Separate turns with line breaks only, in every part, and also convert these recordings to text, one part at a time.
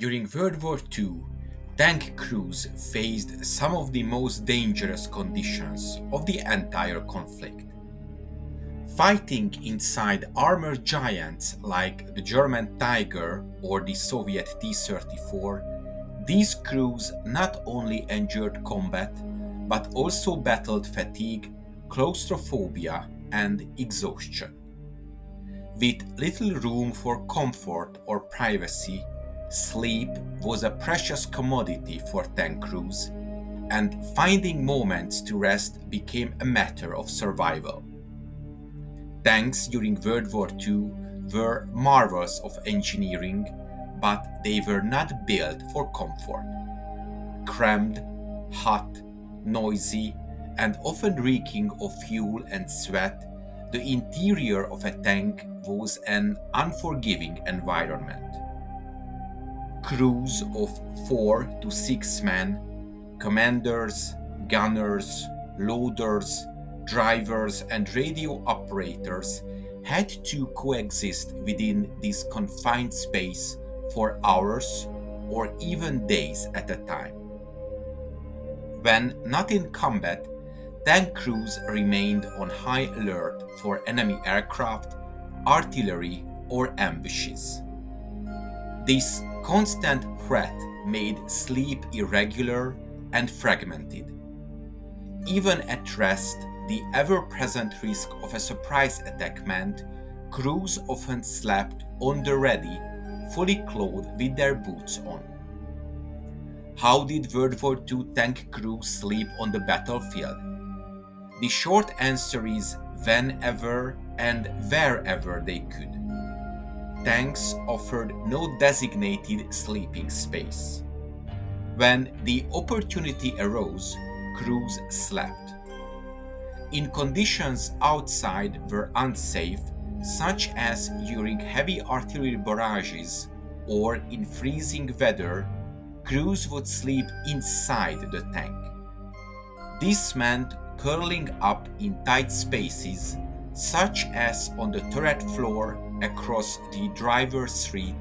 During World War II, tank crews faced some of the most dangerous conditions of the entire conflict. Fighting inside armored giants like the German Tiger or the Soviet T-34, these crews not only endured combat but also battled fatigue, claustrophobia, and exhaustion. With little room for comfort or privacy, sleep was a precious commodity for tank crews, and finding moments to rest became a matter of survival. Tanks during World War II were marvels of engineering, but they were not built for comfort. Crammed, hot, noisy, and often reeking of fuel and sweat, the interior of a tank was an unforgiving environment. Crews of 4 to 6 men, commanders, gunners, loaders, drivers, and radio operators had to coexist within this confined space for hours or even days at a time. When not in combat, tank crews remained on high alert for enemy aircraft, artillery, or ambushes. This constant threat made sleep irregular and fragmented. Even at rest, the ever-present risk of a surprise attack meant crews often slept on the ready, fully clothed with their boots on. How did World War II tank crews sleep on the battlefield? The short answer is whenever and wherever they could. Tanks offered no designated sleeping space. When the opportunity arose, crews slept. In conditions outside were unsafe, such as during heavy artillery barrages or in freezing weather, crews would sleep inside the tank. This meant curling up in tight spaces, such as on the turret floor, across the driver's seat,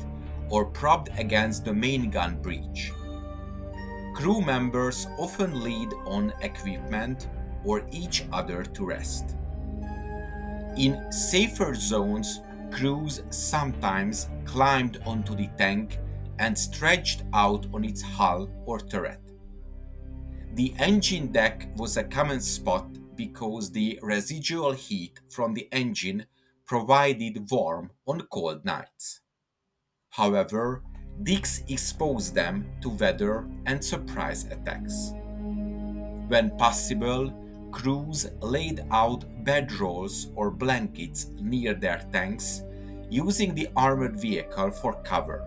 or propped against the main gun breech. Crew members often leaned on equipment or each other to rest. In safer zones, crews sometimes climbed onto the tank and stretched out on its hull or turret. The engine deck was a common spot because the residual heat from the engine provided warmth on cold nights. However, this exposed them to weather and surprise attacks. When possible, crews laid out bedrolls or blankets near their tanks, using the armored vehicle for cover.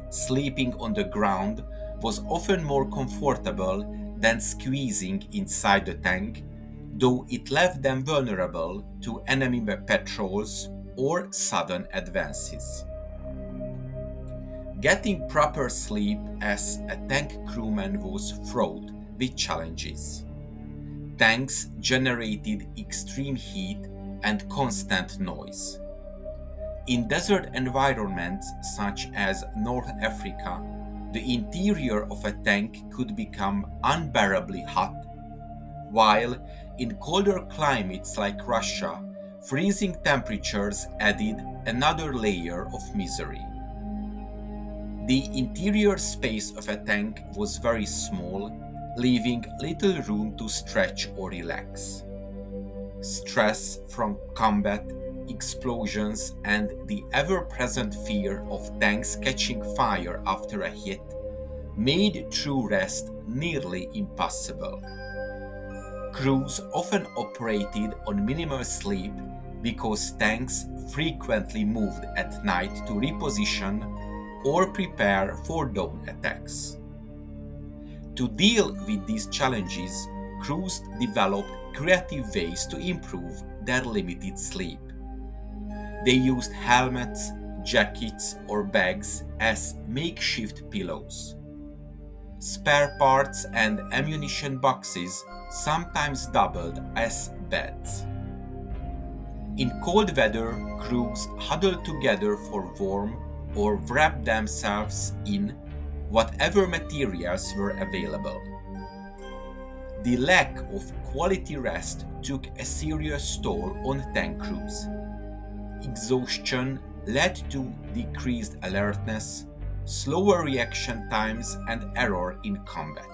Sleeping on the ground was often more comfortable than squeezing inside the tank, though it left them vulnerable to enemy patrols or sudden advances. Getting proper sleep as a tank crewman was fraught with challenges. Tanks generated extreme heat and constant noise. In desert environments such as North Africa, the interior of a tank could become unbearably hot, while in colder climates like Russia, freezing temperatures added another layer of misery. The interior space of a tank was very small, leaving little room to stretch or relax. Stress from combat, explosions, and the ever-present fear of tanks catching fire after a hit made true rest nearly impossible. Crews often operated on minimal sleep because tanks frequently moved at night to reposition or prepare for dawn attacks. To deal with these challenges, crews developed creative ways to improve their limited sleep. They used helmets, jackets, or bags as makeshift pillows. Spare parts and ammunition boxes sometimes doubled as beds. In cold weather, crews huddled together for warmth or wrap themselves in whatever materials were available. The lack of quality rest took a serious toll on tank crews. Exhaustion led to decreased alertness, slower reaction times, and error in combat.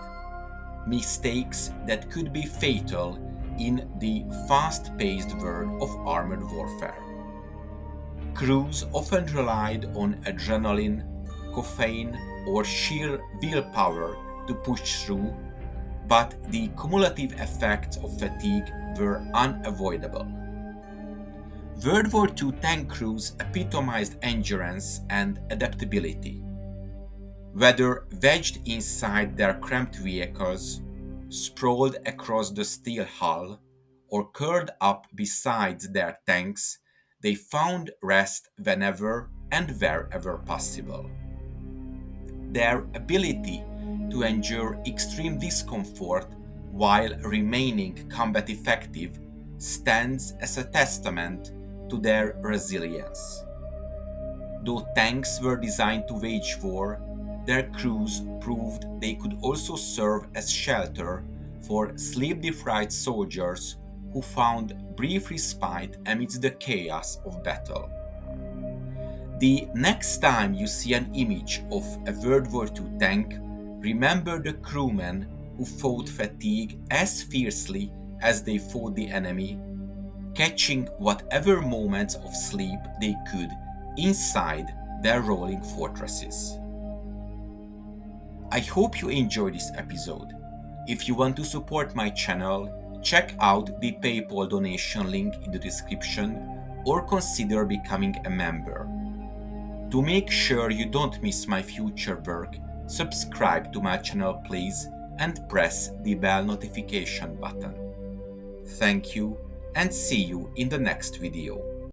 Mistakes that could be fatal in the fast-paced world of armored warfare. Crews often relied on adrenaline, caffeine, or sheer willpower to push through, but the cumulative effects of fatigue were unavoidable. World War II tank crews epitomized endurance and adaptability. Whether wedged inside their cramped vehicles, sprawled across the steel hull, or curled up beside their tanks, they found rest whenever and wherever possible. Their ability to endure extreme discomfort while remaining combat effective stands as a testament to their resilience. Though tanks were designed to wage war, their crews proved they could also serve as shelter for sleep-deprived soldiers who found brief respite amidst the chaos of battle. The next time you see an image of a World War II tank, remember the crewmen who fought fatigue as fiercely as they fought the enemy, catching whatever moments of sleep they could inside their rolling fortresses. I hope you enjoyed this episode. If you want to support my channel, check out the PayPal donation link in the description or consider becoming a member. To make sure you don't miss my future work, subscribe to my channel please and press the bell notification button. Thank you and see you in the next video.